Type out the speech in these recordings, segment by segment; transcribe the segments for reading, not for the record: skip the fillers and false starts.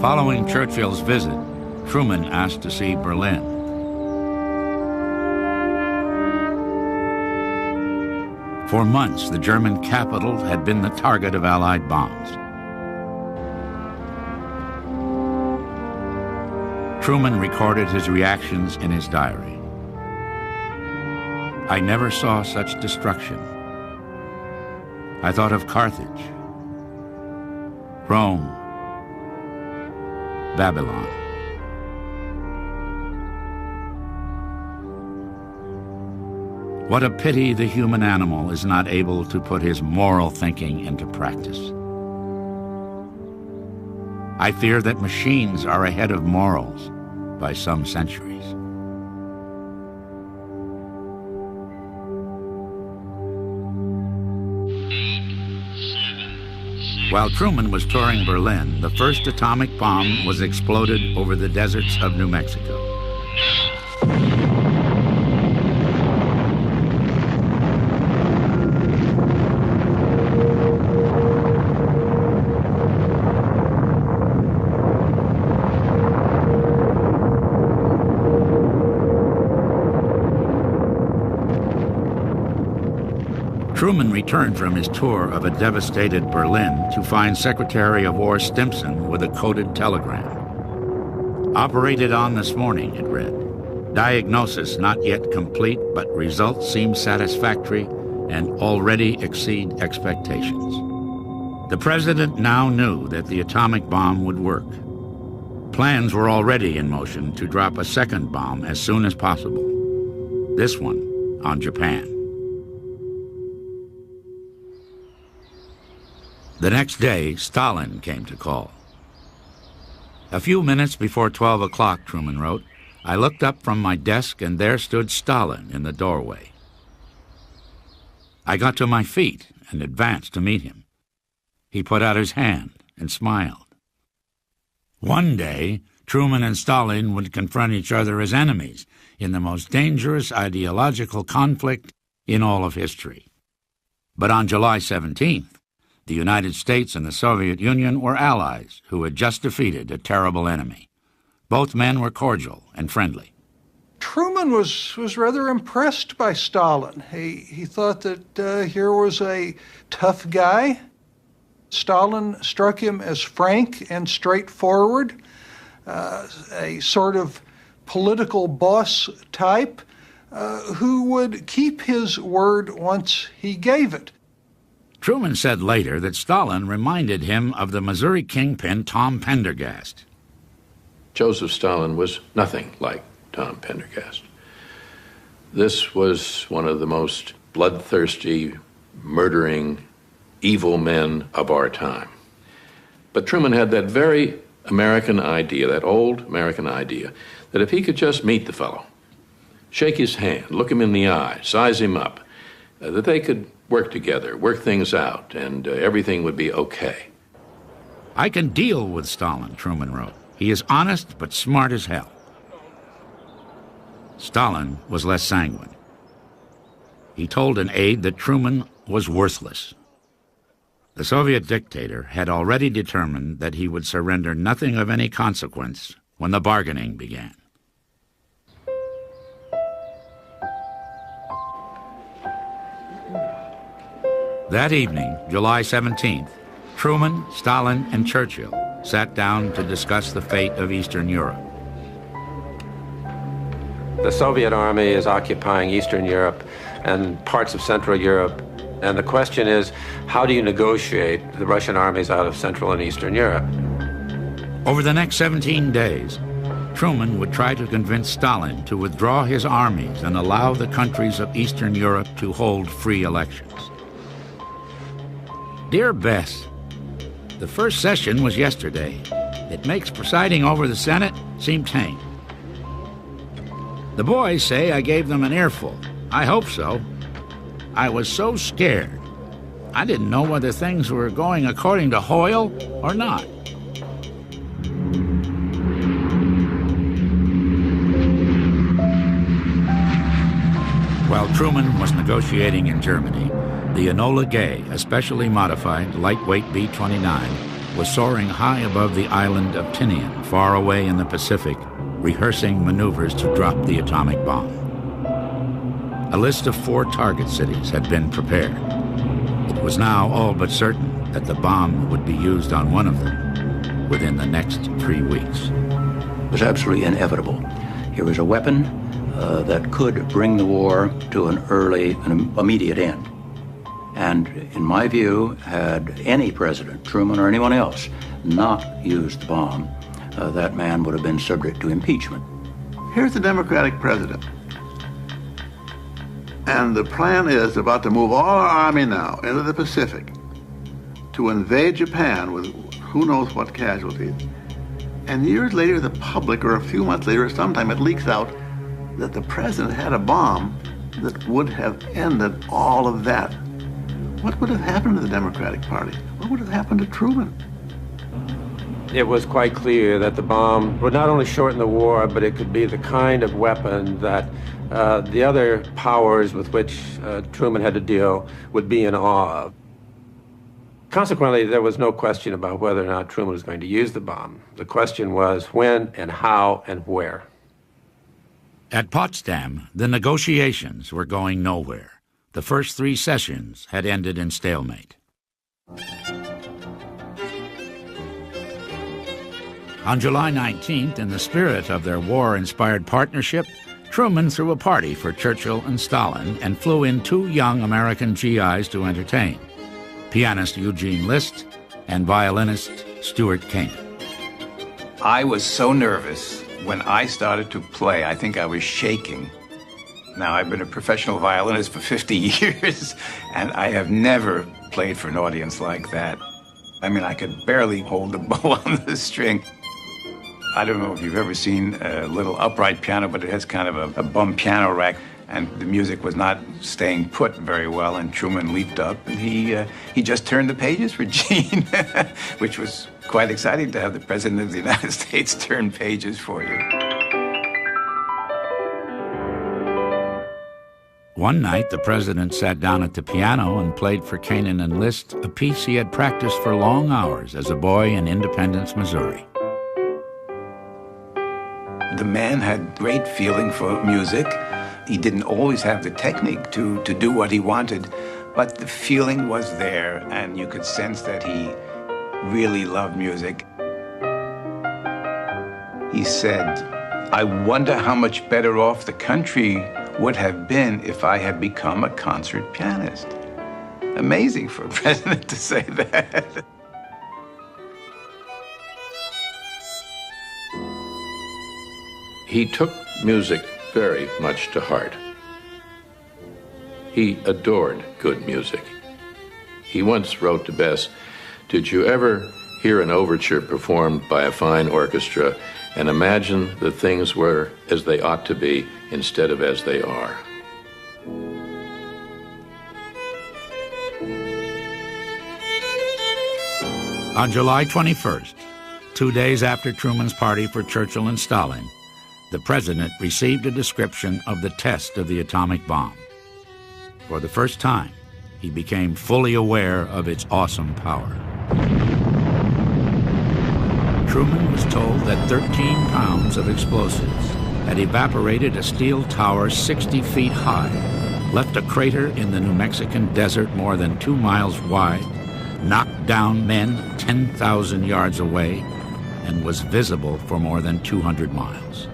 Following Churchill's visit, Truman asked to see Berlin. For months, the German capital had been the target of Allied bombs. Truman recorded his reactions in his diary. I never saw such destruction. I thought of Carthage, Rome, Babylon. What a pity the human animal is not able to put his moral thinking into practice. I fear that machines are ahead of morals by some centuries. While Truman was touring Berlin, the first atomic bomb was exploded over the deserts of New Mexico. Truman returned from his tour of a devastated Berlin to find Secretary of War Stimson with a coded telegram. Operated on this morning, it read. Diagnosis not yet complete, but results seem satisfactory and already exceed expectations. The president now knew that the atomic bomb would work. Plans were already in motion to drop a second bomb as soon as possible. This one on Japan. The next day, Stalin came to call. A few minutes before 12 o'clock, Truman wrote, I looked up from my desk and there stood Stalin in the doorway. I got to my feet and advanced to meet him. He put out his hand and smiled. One day, Truman and Stalin would confront each other as enemies in the most dangerous ideological conflict in all of history. But on July 17th, the United States and the Soviet Union were allies who had just defeated a terrible enemy. Both men were cordial and friendly. Truman was rather impressed by Stalin. He thought that here was a tough guy. Stalin struck him as frank and straightforward, a sort of political boss type who would keep his word once he gave it. Truman said later that Stalin reminded him of the Missouri kingpin Tom Pendergast. Joseph Stalin was nothing like Tom Pendergast. This was one of the most bloodthirsty, murdering, evil men of our time. But Truman had that very American idea, that old American idea, that if he could just meet the fellow, shake his hand, look him in the eye, size him up, that they could work together, work things out, and everything would be okay. I can deal with Stalin, Truman wrote. He is honest but smart as hell. Stalin was less sanguine. He told an aide that Truman was worthless. The Soviet dictator had already determined that he would surrender nothing of any consequence when the bargaining began. That evening, July 17th, Truman, Stalin, and Churchill sat down to discuss the fate of Eastern Europe. The Soviet army is occupying Eastern Europe and parts of Central Europe, and the question is, how do you negotiate the Russian armies out of Central and Eastern Europe? Over the next 17 days, Truman would try to convince Stalin to withdraw his armies and allow the countries of Eastern Europe to hold free elections. Dear Bess, the first session was yesterday. It makes presiding over the Senate seem tame. The boys say I gave them an earful. I hope so. I was so scared. I didn't know whether things were going according to Hoyle or not. While Truman was negotiating in Germany, the Enola Gay, a specially modified lightweight B-29, was soaring high above the island of Tinian, far away in the Pacific, rehearsing maneuvers to drop the atomic bomb. A list of 4 target cities had been prepared. It was now all but certain that the bomb would be used on one of them within the next 3 weeks. It was absolutely inevitable. Here was a weapon that could bring the war to an immediate end. And in my view, had any president, Truman or anyone else, not used the bomb, that man would have been subject to impeachment. Here's the Democratic president. And the plan is about to move all our army now into the Pacific to invade Japan with who knows what casualties. And years later, the public, or a few months later, sometime it leaks out that the president had a bomb that would have ended all of that. What would have happened to the Democratic Party? What would have happened to Truman? It was quite clear that the bomb would not only shorten the war, but it could be the kind of weapon that the other powers with which Truman had to deal would be in awe of. Consequently, there was no question about whether or not Truman was going to use the bomb. The question was when and how and where. At Potsdam, the negotiations were going nowhere. The first 3 sessions had ended in stalemate. On July 19th, in the spirit of their war-inspired partnership, Truman threw a party for Churchill and Stalin and flew in 2 young American GIs to entertain, pianist Eugene Liszt and violinist Stuart Kanan. I was so nervous when I started to play. I think I was shaking. Now, I've been a professional violinist for 50 years, and I have never played for an audience like that. I mean, I could barely hold the bow on the string. I don't know if you've ever seen a little upright piano, but it has kind of a bum piano rack, and the music was not staying put very well, and Truman leaped up, and he just turned the pages for Gene, which was quite exciting to have the President of the United States turn pages for you. One night, the president sat down at the piano and played for Kanan and Liszt a piece he had practiced for long hours as a boy in Independence, Missouri. The man had great feeling for music. He didn't always have the technique to do what he wanted, but the feeling was there, and you could sense that he really loved music. He said, "I wonder how much better off the country would have been if I had become a concert pianist." Amazing for a president to say that. He took music very much to heart. He adored good music. He once wrote to Bess, "Did you ever hear an overture performed by a fine orchestra and imagine that things were as they ought to be instead of as they are?" On July 21st, 2 days after Truman's party for Churchill and Stalin, the president received a description of the test of the atomic bomb. For the first time, he became fully aware of its awesome power. Truman was told that 13 pounds of explosives had evaporated a steel tower 60 feet high, left a crater in the New Mexican desert more than 2 miles wide, knocked down men 10,000 yards away, and was visible for more than 200 miles.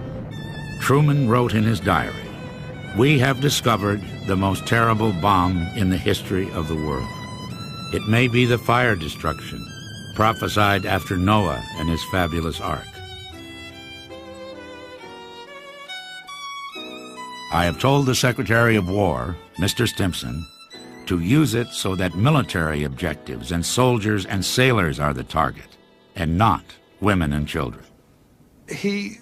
Truman wrote in his diary, "We have discovered the most terrible bomb in the history of the world. It may be the fire destruction prophesied after Noah and his fabulous ark. I have told the Secretary of War, Mr. Stimson, to use it so that military objectives and soldiers and sailors are the target, and not women and children." He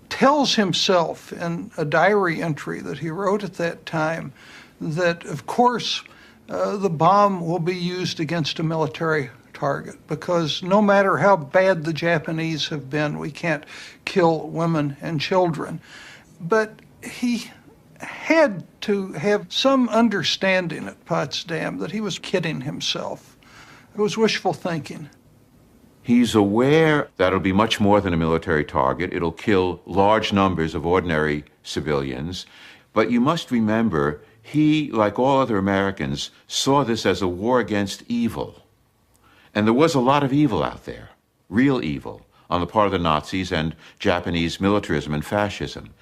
tells himself in a diary entry that he wrote at that time that, of course, the bomb will be used against a military target, because no matter how bad the Japanese have been, we can't kill women and children. But he had to have some understanding at Potsdam that he was kidding himself. It was wishful thinking. He's aware that it'll be much more than a military target. It'll kill large numbers of ordinary civilians. But you must remember, he, like all other Americans, saw this as a war against evil. And there was a lot of evil out there, real evil, on the part of the Nazis and Japanese militarism and fascism.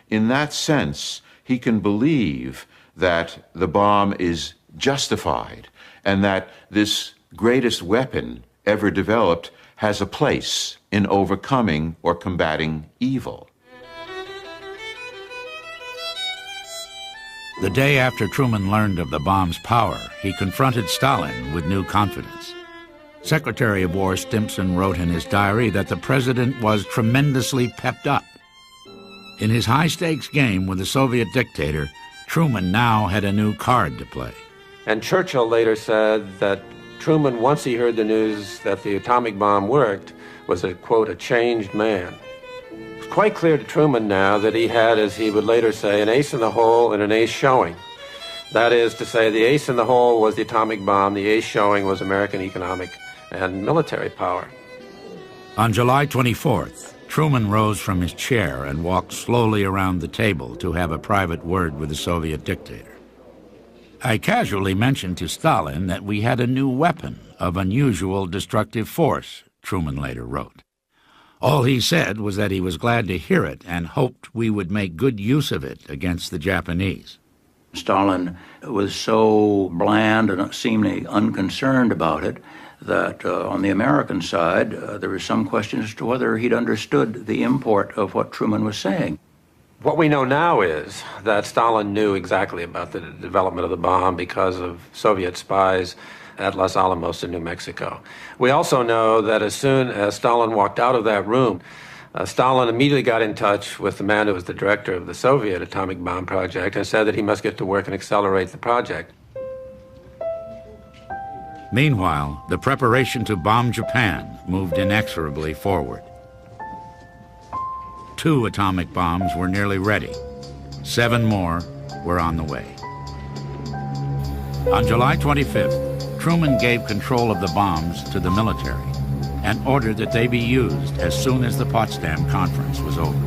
In that sense, he can believe that the bomb is justified and that this greatest weapon ever developed has a place in overcoming or combating evil. The day after Truman learned of the bomb's power, he confronted Stalin with new confidence. Secretary of War Stimson wrote in his diary that the president was tremendously pepped up. In his high-stakes game with the Soviet dictator, Truman now had a new card to play. And Churchill later said that Truman, once he heard the news that the atomic bomb worked, was a, quote, a changed man. It was quite clear to Truman now that he had, as he would later say, an ace in the hole and an ace showing. That is to say, the ace in the hole was the atomic bomb, the ace showing was American economic and military power. On July 24th, Truman rose from his chair and walked slowly around the table to have a private word with the Soviet dictator. I casually mentioned to Stalin that we had a new weapon of unusual destructive force, Truman later wrote. All he said was that he was glad to hear it and hoped we would make good use of it against the Japanese. Stalin was so bland and seemingly unconcerned about it that on the American side, there was some question as to whether he'd understood the import of what Truman was saying. What we know now is that Stalin knew exactly about the development of the bomb because of Soviet spies at Los Alamos in New Mexico. We also know that as soon as Stalin walked out of that room, Stalin immediately got in touch with the man who was the director of the Soviet atomic bomb project and said that he must get to work and accelerate the project. Meanwhile, the preparation to bomb Japan moved inexorably forward. 2 atomic bombs were nearly ready. 7 more were on the way. On July 25th, Truman gave control of the bombs to the military and ordered that they be used as soon as the Potsdam Conference was over.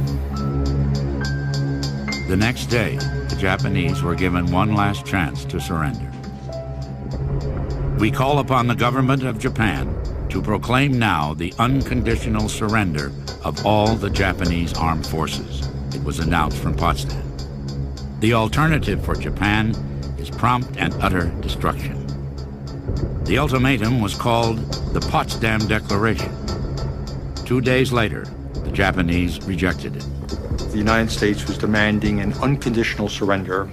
The next day, the Japanese were given one last chance to surrender. We call upon the government of Japan to proclaim now the unconditional surrender of all the Japanese armed forces. It was announced from Potsdam. The alternative for Japan is prompt and utter destruction. The ultimatum was called the Potsdam Declaration. 2 days later, the Japanese rejected it. The United States was demanding an unconditional surrender,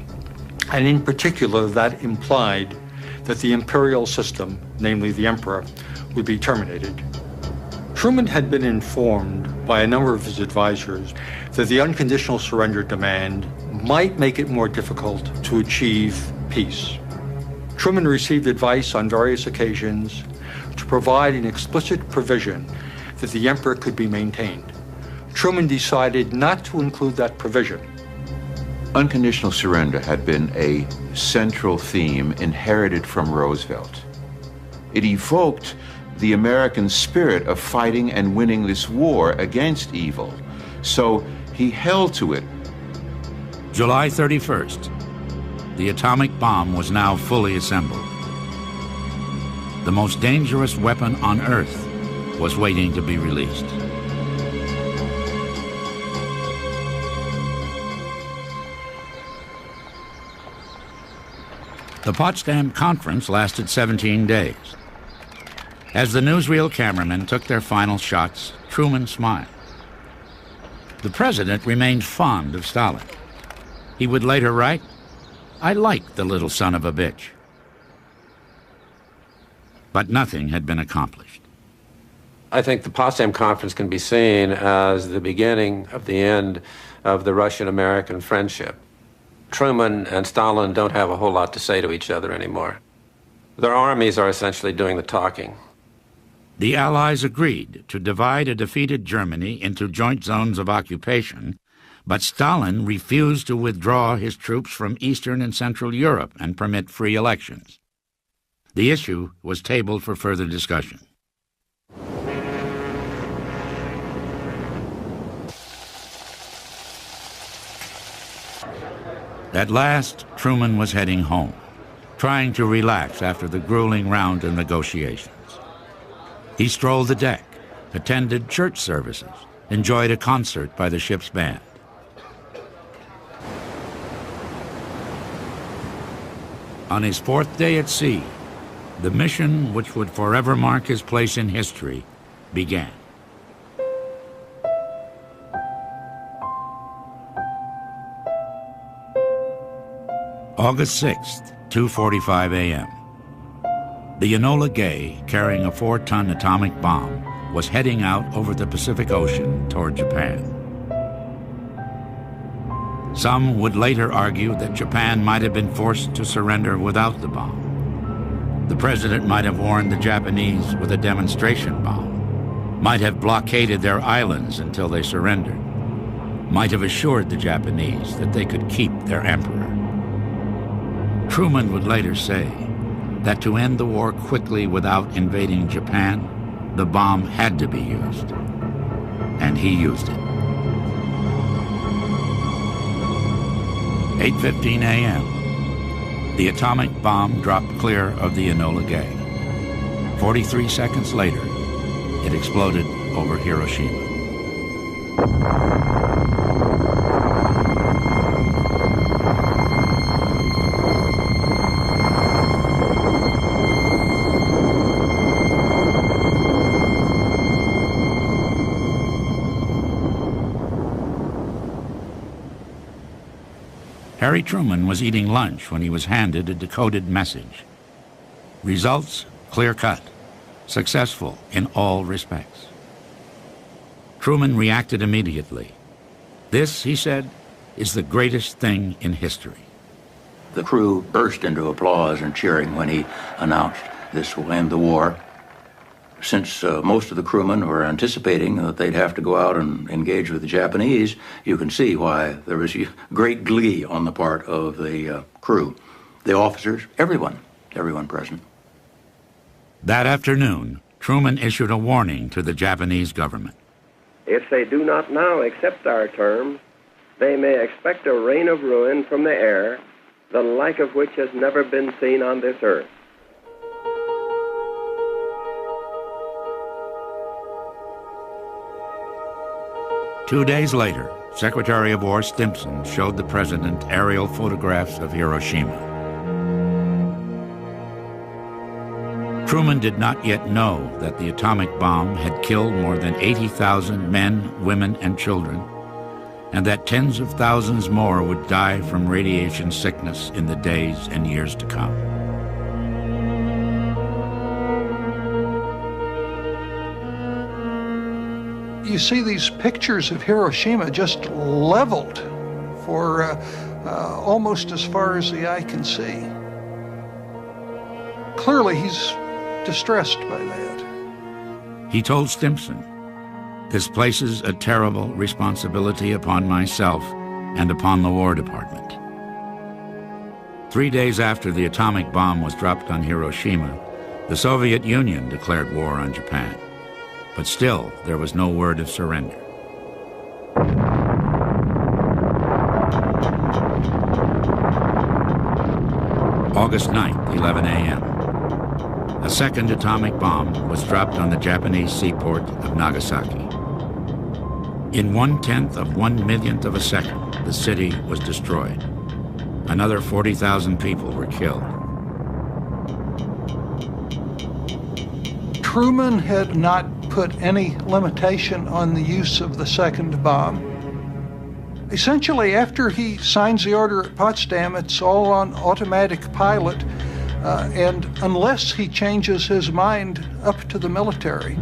and in particular, that implied that the imperial system, namely the emperor, would be terminated. Truman had been informed by a number of his advisors that the unconditional surrender demand might make it more difficult to achieve peace. Truman received advice on various occasions to provide an explicit provision that the emperor could be maintained. Truman decided not to include that provision. Unconditional surrender had been a central theme inherited from Roosevelt. It evoked the American spirit of fighting and winning this war against evil. So he held to it. July 31st, the atomic bomb was now fully assembled. The most dangerous weapon on Earth was waiting to be released. The Potsdam Conference lasted 17 days. As the newsreel cameramen took their final shots, Truman smiled. The president remained fond of Stalin. He would later write, "I like the little son of a bitch." But nothing had been accomplished. I think the Potsdam Conference can be seen as the beginning of the end of the Russian-American friendship. Truman and Stalin don't have a whole lot to say to each other anymore. Their armies are essentially doing the talking. The Allies agreed to divide a defeated Germany into joint zones of occupation, but Stalin refused to withdraw his troops from Eastern and Central Europe and permit free elections. The issue was tabled for further discussion. At last, Truman was heading home, trying to relax after the grueling round of negotiations. He strolled the deck, attended church services, enjoyed a concert by the ship's band. On his fourth day at sea, the mission which would forever mark his place in history began. August 6th, 2:45 a.m. The Enola Gay, carrying a 4-ton atomic bomb, was heading out over the Pacific Ocean toward Japan. Some would later argue that Japan might have been forced to surrender without the bomb. The president might have warned the Japanese with a demonstration bomb, might have blockaded their islands until they surrendered, might have assured the Japanese that they could keep their emperor. Truman would later say that to end the war quickly without invading Japan, the bomb had to be used. And he used it. 8:15 a.m. The atomic bomb dropped clear of the Enola Gay. 43 seconds later, it exploded over Hiroshima. Harry Truman was eating lunch when he was handed a decoded message. Results clear-cut, successful in all respects. Truman reacted immediately. This, he said, is the greatest thing in history. The crew burst into applause and cheering when he announced this will end the war. Since most of the crewmen were anticipating that they'd have to go out and engage with the Japanese, you can see why there was great glee on the part of the crew, the officers, everyone present. That afternoon, Truman issued a warning to the Japanese government. If they do not now accept our terms, they may expect a rain of ruin from the air, the like of which has never been seen on this earth. Two days later, Secretary of War Stimson showed the president aerial photographs of Hiroshima. Truman did not yet know that the atomic bomb had killed more than 80,000 men, women, and children, and that tens of thousands more would die from radiation sickness in the days and years to come. You see these pictures of Hiroshima just leveled for almost as far as the eye can see. Clearly, he's distressed by that. He told Stimson, "This places a terrible responsibility upon myself and upon the War Department." 3 days after the atomic bomb was dropped on Hiroshima, the Soviet Union declared war on Japan. But still, there was no word of surrender. August 9th, 11 a.m. A second atomic bomb was dropped on the Japanese seaport of Nagasaki. In 1/10 of 1/1,000,000th of a second, the city was destroyed. Another 40,000 people were killed. Truman had not put any limitation on the use of the second bomb. Essentially, after he signs the order at Potsdam, it's all on automatic pilot, and unless he changes his mind, up to the military.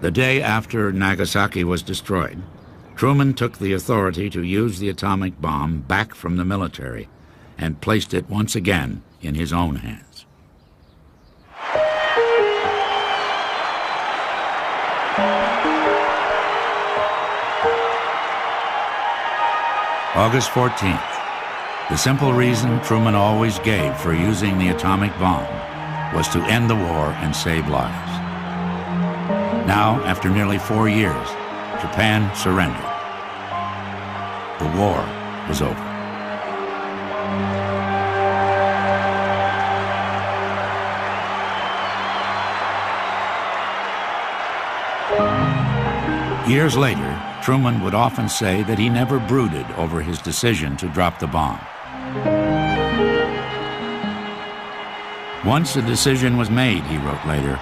The day after Nagasaki was destroyed, Truman took the authority to use the atomic bomb back from the military and placed it once again in his own hands. August 14th. The simple reason Truman always gave for using the atomic bomb was to end the war and save lives. Now, after nearly 4 years, Japan surrendered. The war was over. Years later, Truman would often say that he never brooded over his decision to drop the bomb. Once a decision was made, he wrote later,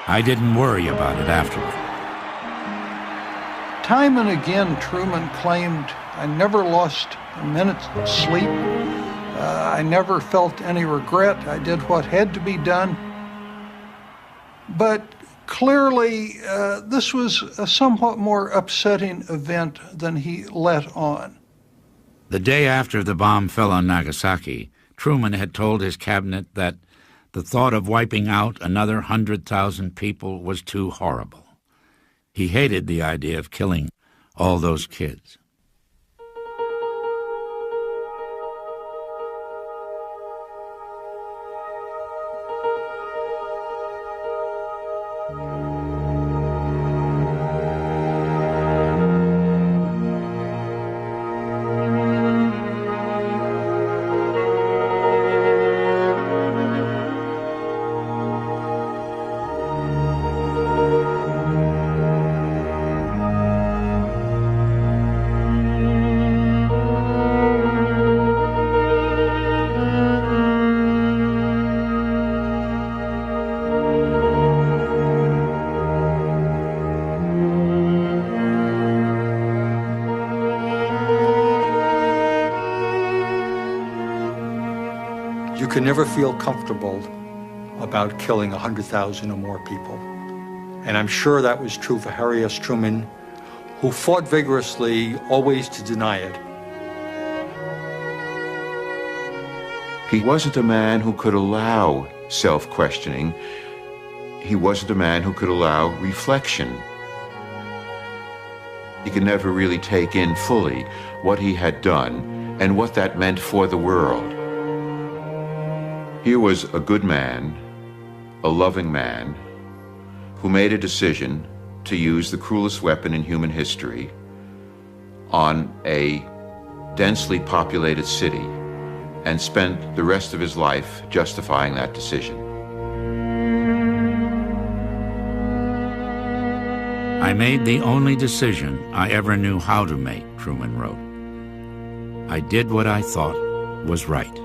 I didn't worry about it afterward. Time and again, Truman claimed, I never lost a minute's sleep. I never felt any regret. I did what had to be done. But clearly, this was a somewhat more upsetting event than he let on. The day after the bomb fell on Nagasaki, Truman had told his cabinet that the thought of wiping out another 100,000 people was too horrible. He hated the idea of killing all those kids. You can never feel comfortable about killing 100,000 or more people. And I'm sure that was true for Harry S. Truman, who fought vigorously always to deny it. He wasn't a man who could allow self-questioning. He wasn't a man who could allow reflection. He could never really take in fully what he had done and what that meant for the world. Here was a good man, a loving man, who made a decision to use the cruelest weapon in human history on a densely populated city and spent the rest of his life justifying that decision. I made the only decision I ever knew how to make, Truman wrote. I did what I thought was right.